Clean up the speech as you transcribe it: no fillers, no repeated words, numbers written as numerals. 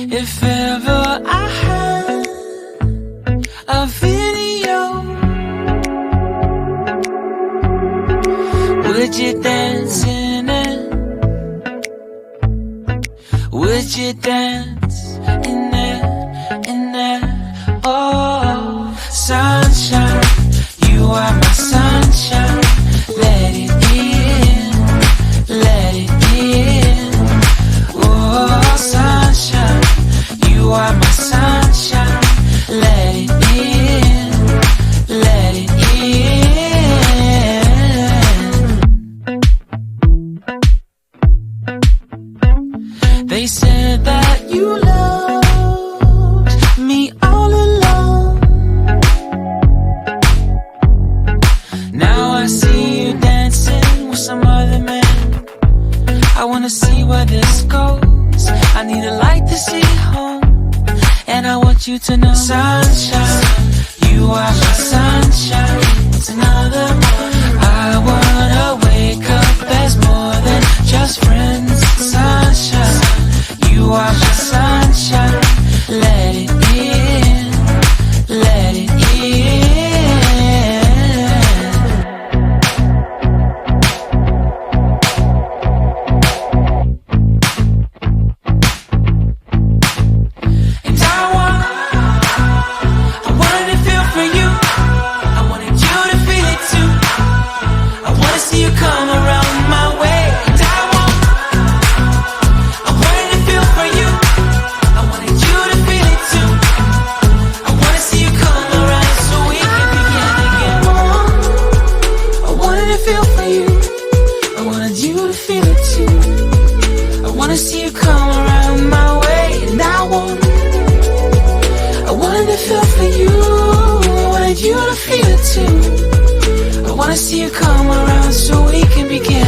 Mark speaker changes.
Speaker 1: If ever I had a video, would you dance in it? Would you dance in it, in it? Oh, sunshine, you are my sunshine. Let it in, let it in. Oh, sunshine, you are my sunshine. Let it in, let it in. They said that you loved me all along. Now I see you dancing with some other man. I wanna see where this goes. I need a light to see home, and I want you to know, sunshine, you are my sunshine. It's another one. I wanna wake up as more than just friends. Sunshine, you are my sunshine. Let it in, let it in. And I wanted to feel for you. I wanted you to feel it too. I wanna see you come around my way. And I wanted to feel for you. I wanted you to feel it too. I wanna see you come around so we can begin again. I wanted to feel for you. I wanted you to feel it too. I wanna see you come around my way. And I wanted to feel for you. I wanted you to feel it too. I wanna see you come around so we can begin